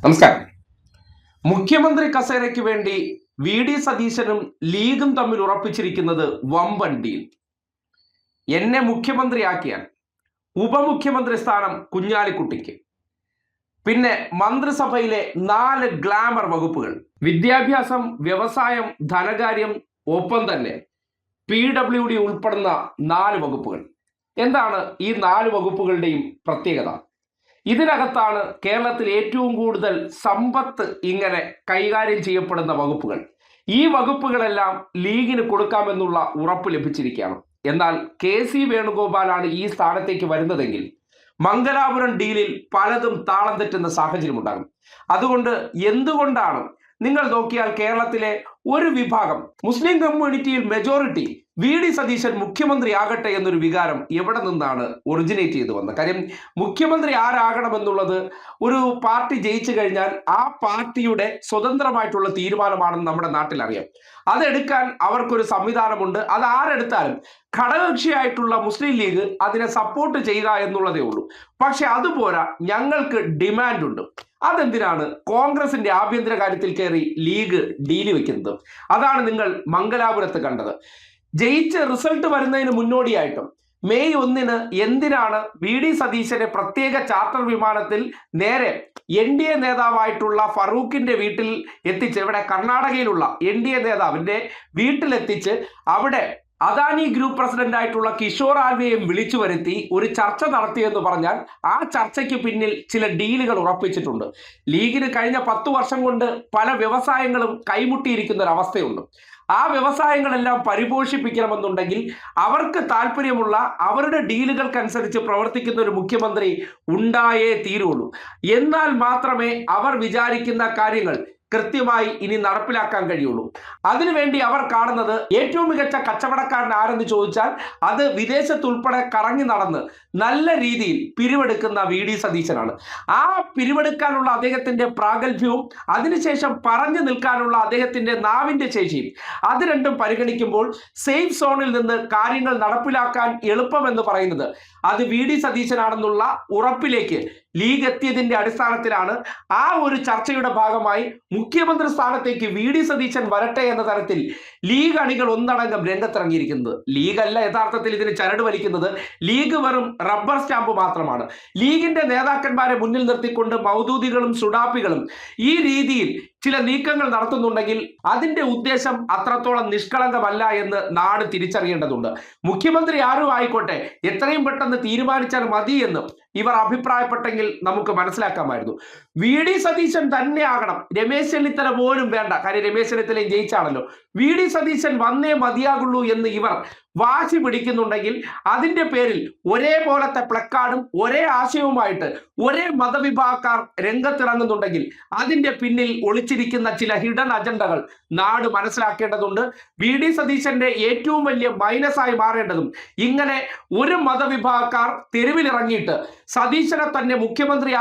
നമസ്കാരം. മുഖ്യമന്ത്രി കസേരയ്ക്ക് വേണ്ടി വി.ഡി. സതീശനും ലീഗും തമ്മിൽ ഉറപ്പിച്ചിരിക്കുന്നത് വമ്പൻ ഡീൽ. എന്നെ മുഖ്യമന്ത്രിയാക്കിയാൽ ഉപമുഖ്യമന്ത്രി സ്ഥാനം കുഞ്ഞാലിക്കുട്ടിക്ക്, പിന്നെ മന്ത്രിസഭയിലെ 4 ഗ്ലാമർ വകുപ്പുകൾ: വിദ്യാഭ്യാസം, വ്യവസായം, ധനകാര്യം, ഒപ്പം തന്നെ PWD ഉൾപ്പെടുന്ന 4 വകുപ്പുകൾ. എന്താണ് ഈ 4 വകുപ്പുകളുടെയും പ്രത്യേകത? ഇതിനകത്താണ് കേരളത്തിൽ ഏറ്റവും കൂടുതൽ സമ്പത്ത് ഇങ്ങനെ കൈകാര്യം ചെയ്യപ്പെടുന്ന വകുപ്പുകൾ. ഈ വകുപ്പുകളെല്ലാം ലീഗിന് കൊടുക്കാമെന്നുള്ള ഉറപ്പ് ലഭിച്ചിരിക്കുകയാണ്. എന്നാൽ KC വേണുഗോപാലാണ് ഈ സ്ഥാനത്തേക്ക് വരുന്നതെങ്കിൽ മംഗലാപുരം ഡീലിൽ പലതും താളം തെറ്റുന്ന സാഹചര്യമുണ്ടാകും. അതുകൊണ്ട് എന്തുകൊണ്ടാണ് നിങ്ങൾ നോക്കിയാൽ കേരളത്തിലെ ഒരു വിഭാഗം മുസ്ലിം കമ്മ്യൂണിറ്റിയിൽ മെജോറിറ്റി വി.ഡി. സതീശൻ മുഖ്യമന്ത്രി ആകട്ടെ എന്നൊരു വികാരം എവിടെ നിന്നാണ് ഒറിജിനേറ്റ് ചെയ്തു വന്നത്? കാര്യം മുഖ്യമന്ത്രി ആരാകണമെന്നുള്ളത് ഒരു പാർട്ടി ജയിച്ചു കഴിഞ്ഞാൽ ആ പാർട്ടിയുടെ സ്വതന്ത്രമായിട്ടുള്ള തീരുമാനമാണെന്ന് നമ്മുടെ നാട്ടിൽ അറിയാം. അതെടുക്കാൻ അവർക്കൊരു സംവിധാനമുണ്ട്. അത് ആരെടുത്താലും ഘടകകക്ഷിയായിട്ടുള്ള മുസ്ലിം ലീഗ് അതിനെ സപ്പോർട്ട് ചെയ്യുക എന്നുള്ളതേ ഉള്ളൂ. പക്ഷെ അതുപോരാ, ഞങ്ങൾക്ക് ഡിമാൻഡ് ഉണ്ട്. അതെന്തിനാണ് കോൺഗ്രസിന്റെ ആഭ്യന്തര കാര്യത്തിൽ കയറി ലീഗ് ഡീല് വെക്കുന്നത്? അതാണ് നിങ്ങൾ മംഗലാപുരത്ത് കണ്ടത്. ജയിച്ച് റിസൾട്ട് വരുന്നതിന് മുന്നോടിയായിട്ടും മെയ് 1 എന്തിനാണ് വി.ഡി. സതീശനെ പ്രത്യേക ചാർട്ടർ വിമാനത്തിൽ നേരെ NDA നേതാവായിട്ടുള്ള ഫറൂഖിന്റെ വീട്ടിൽ എത്തിച്ച്, ഇവിടെ കർണാടകയിലുള്ള NDA നേതാവിന്റെ വീട്ടിലെത്തിച്ച് അവിടെ അദാനി ഗ്രൂപ്പ് പ്രസിഡന്റ് ആയിട്ടുള്ള കിഷോർ ആൽവെയും വിളിച്ചു വരുത്തി ഒരു ചർച്ച നടത്തിയെന്ന് പറഞ്ഞാൽ ആ ചർച്ചയ്ക്ക് പിന്നിൽ ചില ഡീലുകൾ ഉറപ്പിച്ചിട്ടുണ്ട്. ലീഗിന് കഴിഞ്ഞ 10 വർഷം കൊണ്ട് പല വ്യവസായങ്ങളും കൈമുട്ടിയിരിക്കുന്ന ഒരു അവസ്ഥയുണ്ട്. ആ വ്യവസായങ്ങളെല്ലാം പരിപോഷിപ്പിക്കണമെന്നുണ്ടെങ്കിൽ അവർക്ക് താല്പര്യമുള്ള അവരുടെ ഡീലുകൾക്കനുസരിച്ച് പ്രവർത്തിക്കുന്ന ഒരു മുഖ്യമന്ത്രി ഉണ്ടായേ തീരുള്ളൂ. എന്നാൽ മാത്രമേ അവർ വിചാരിക്കുന്ന കാര്യങ്ങൾ കൃത്യമായി ഇനി നടപ്പിലാക്കാൻ കഴിയുള്ളൂ. അതിനുവേണ്ടി അവർ കാണുന്നത് ഏറ്റവും മികച്ച കച്ചവടക്കാരൻ ആരെന്ന് ചോദിച്ചാൽ അത് വിദേശത്തുൾപ്പെടെ കറങ്ങി നടന്ന് നല്ല രീതിയിൽ പിരിവെടുക്കുന്ന വി.ഡി. സതീശനാണ്. ആ പിരിവെടുക്കാനുള്ള അദ്ദേഹത്തിന്റെ പ്രാഗൽഭ്യവും അതിനുശേഷം പറഞ്ഞു നിൽക്കാനുള്ള അദ്ദേഹത്തിന്റെ നാവിന്റെ ശേഷിയും, അത് രണ്ടും പരിഗണിക്കുമ്പോൾ സേഫ് സോണിൽ നിന്ന് കാര്യങ്ങൾ നടപ്പിലാക്കാൻ എളുപ്പമെന്ന് പറയുന്നത് അത് വി.ഡി. സതീശനാണെന്നുള്ള ഉറപ്പിലേക്ക് ലീഗ് എത്തിയതിന്റെ അടിസ്ഥാനത്തിലാണ് ആ ഒരു ചർച്ചയുടെ ഭാഗമായി മുഖ്യമന്ത്രി സ്ഥാനത്തേക്ക് വി.ഡി. സതീശൻ വരട്ടെ എന്ന തരത്തിൽ ലീഗ് അണികൾ ഒന്നടങ്കം രംഗത്തിറങ്ങിയിരിക്കുന്നത്. ലീഗല്ല യഥാർത്ഥത്തിൽ ഇതിന് ചരട് വലിക്കുന്നത്. ലീഗ് വെറും റബ്ബർ സ്റ്റാമ്പ് മാത്രമാണ്. ലീഗിന്റെ നേതാക്കന്മാരെ മുന്നിൽ നിർത്തിക്കൊണ്ട് മൗദൂദികളും സുഡാപ്പികളും ഈ രീതിയിൽ ചില നീക്കങ്ങൾ നടത്തുന്നുണ്ടെങ്കിൽ അതിന്റെ ഉദ്ദേശം അത്രത്തോളം നിഷ്കളങ്കമല്ല എന്ന് നാട് തിരിച്ചറിയേണ്ടതുണ്ട്. മുഖ്യമന്ത്രി ആരും ആയിക്കോട്ടെ, എത്രയും പെട്ടെന്ന് തീരുമാനിച്ചാൽ മതി എന്ന് ഇവർ അഭിപ്രായപ്പെട്ടെങ്കിൽ നമുക്ക് മനസ്സിലാക്കാമായിരുന്നു. വി.ഡി. സതീശൻ തന്നെ ആകണം, രമേശ് ചെന്നിത്തല പോലും വേണ്ട. കാര്യം രമേശ് ചെന്നിത്തലയും ജയിച്ചാണല്ലോ. വി.ഡി. സതീശൻ വന്നേ മതിയാകുള്ളൂ എന്ന് ഇവർ വാശി പിടിക്കുന്നുണ്ടെങ്കിൽ അതിന്റെ പേരിൽ ഒരേപോലത്തെ പ്ലക്കാർഡും ഒരേ ആശയവുമായിട്ട് ഒരേ മതവിഭാഗക്കാർ രംഗത്തിറങ്ങുന്നുണ്ടെങ്കിൽ അതിന്റെ പിന്നിൽ ഒളിച്ചിരിക്കുന്ന ചില ഹിഡൻ അജണ്ടകൾ നാട് മനസ്സിലാക്കേണ്ടതുണ്ട്. വി.ഡി. സതീശന്റെ ഏറ്റവും വലിയ മൈനസായി മാറേണ്ടതും ഇങ്ങനെ ഒരു മതവിഭാഗക്കാർ തെരുവിലിറങ്ങിയിട്ട് സതീശനെ തന്നെ മുഖ്യമന്ത്രി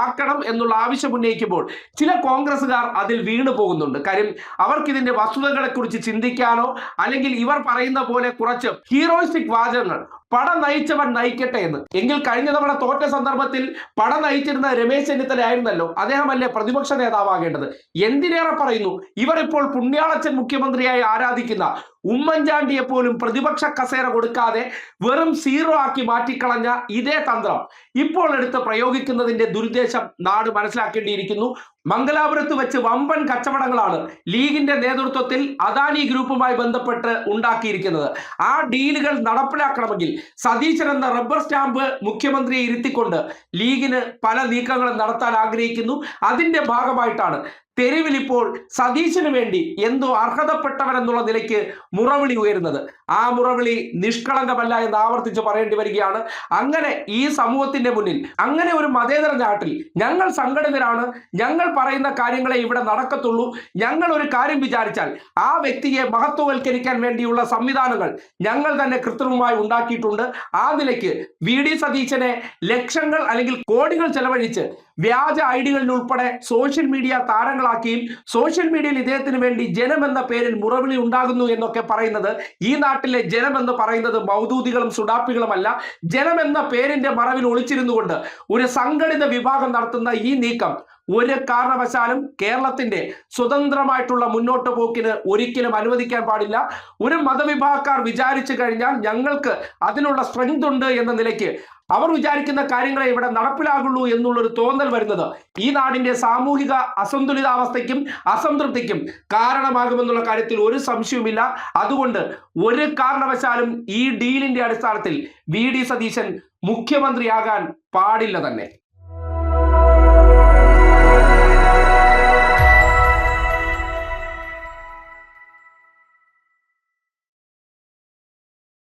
ആക്കണം എന്നുള്ള ആവശ്യം ഉന്നയിക്കുമ്പോൾ ചില കോൺഗ്രസുകാർ അതിൽ വീണു പോകുന്നുണ്ട്. കാര്യം അവർക്കിതിന്റെ വസ്തുതകളെ കുറിച്ച് ചിന്തിക്കാനോ അല്ലെങ്കിൽ ഇവർ പറയുന്ന പോലെ കുറച്ച് ഹീറോയിസ്റ്റിക് വാചകങ്ങൾ പട നയിച്ചവൻ നയിക്കട്ടെ എന്ന്. എങ്കിൽ കഴിഞ്ഞ തവണ തോറ്റ സന്ദർഭത്തിൽ പട നയിച്ചിരുന്ന രമേശ് ചെന്നിത്തല ആയിരുന്നല്ലോ, അദ്ദേഹമല്ലേ പ്രതിപക്ഷ നേതാവാകേണ്ടത്? എന്തിനേറെ പറയുന്നു, ഇവർ ഇപ്പോൾ പുണ്യാളച്ചൻ മുഖ്യമന്ത്രിയായി ആരാധിക്കുന്ന ഉമ്മൻചാണ്ടിയെ പോലും പ്രതിപക്ഷ കസേര കൊടുക്കാതെ വെറും 0 ആക്കി മാറ്റിക്കളഞ്ഞ ഇതേ തന്ത്രം ഇപ്പോൾ എടുത്ത് പ്രയോഗിക്കുന്നതിന്റെ ദുരുദ്ദേശം നാട് മനസ്സിലാക്കേണ്ടിയിരിക്കുന്നു. മംഗലാപുരത്ത് വെച്ച് വമ്പൻ കച്ചവടങ്ങളാണ് ലീഗിന്റെ നേതൃത്വത്തിൽ അദാനി ഗ്രൂപ്പുമായി ബന്ധപ്പെട്ട് ഉണ്ടാക്കിയിരിക്കുന്നത്. ആ ഡീലുകൾ നടപ്പിലാക്കണമെങ്കിൽ സതീശൻ എന്ന റബ്ബർ സ്റ്റാമ്പ് മുഖ്യമന്ത്രിയെ ഇരുത്തിക്കൊണ്ട് ലീഗിന് പല നീക്കങ്ങളും നടത്താൻ ആഗ്രഹിക്കുന്നു. അതിന്റെ ഭാഗമായിട്ടാണ് തെരുവിൽ ഇപ്പോൾ സതീശന് വേണ്ടി എന്തോ അർഹതപ്പെട്ടവരെന്നുള്ള നിലയ്ക്ക് മുറവിളി ഉയരുന്നത്. ആ മുറവിളി നിഷ്കളങ്കമല്ല എന്ന് ആവർത്തിച്ച് പറയേണ്ടി വരികയാണ്. അങ്ങനെ ഈ സമൂഹത്തിന്റെ മുന്നിൽ, അങ്ങനെ ഒരു മതേതര നാട്ടിൽ ഞങ്ങൾ സംഘടിതരാണ്, ഞങ്ങൾ പറയുന്ന കാര്യങ്ങളെ ഇവിടെ നടക്കത്തുള്ളൂ, ഞങ്ങൾ ഒരു കാര്യം വിചാരിച്ചാൽ ആ വ്യക്തിയെ മഹത്വവൽക്കരിക്കാൻ വേണ്ടിയുള്ള സംവിധാനങ്ങൾ ഞങ്ങൾ തന്നെ കൃത്രിമമായി ഉണ്ടാക്കിയിട്ടുണ്ട്. ആ നിലയ്ക്ക് വി.ഡി. സതീശനെ ലക്ഷങ്ങൾ അല്ലെങ്കിൽ കോടികൾ ചെലവഴിച്ച് വ്യാജ ഐഡികളിൽ ഉൾപ്പെടെ സോഷ്യൽ മീഡിയ താരങ്ങളാക്കിയും സോഷ്യൽ മീഡിയയിൽ ഇദ്ദേഹത്തിന് വേണ്ടി ജനം എന്ന പേരിൽ മുറവിളി ഉണ്ടാകുന്നു എന്നൊക്കെ പറയുന്നത്, ഈ നാട്ടിലെ ജനം എന്ന് പറയുന്നത് മൗദൂദികളും സുഡാപ്പികളുമല്ല. ജനം എന്ന പേരിന്റെ മറവിൽ ഒളിച്ചിരുന്നു കൊണ്ട് ഒരു സംഘടിത വിഭാഗം നടത്തുന്ന ഈ നീക്കം ഒരു കാരണവശാലും കേരളത്തിന്റെ സ്വതന്ത്രമായിട്ടുള്ള മുന്നോട്ട് പോക്കിന് ഒരിക്കലും അനുവദിക്കാൻ പാടില്ല. ഒരു മതവിഭാഗക്കാർ വിചാരിച്ചു കഴിഞ്ഞാൽ ഞങ്ങൾക്ക് അതിനുള്ള സ്ട്രെങ്ത് ഉണ്ട് എന്ന നിലയ്ക്ക് അവർ വിചാരിക്കുന്ന കാര്യങ്ങളെ ഇവിടെ നടപ്പിലാകുള്ളൂ എന്നുള്ളൊരു തോന്നൽ വരുന്നത് ഈ നാടിന്റെ സാമൂഹിക അസന്തുലിതാവസ്ഥയ്ക്കും അസംതൃപ്തിക്കും കാരണമാകുമെന്നുള്ള കാര്യത്തിൽ ഒരു സംശയവുമില്ല. അതുകൊണ്ട് ഒരു കാരണവശാലും ഈ ഡീലിന്റെ അടിസ്ഥാനത്തിൽ വി ഡി സതീശൻ മുഖ്യമന്ത്രിയാകാൻ പാടില്ല തന്നെ.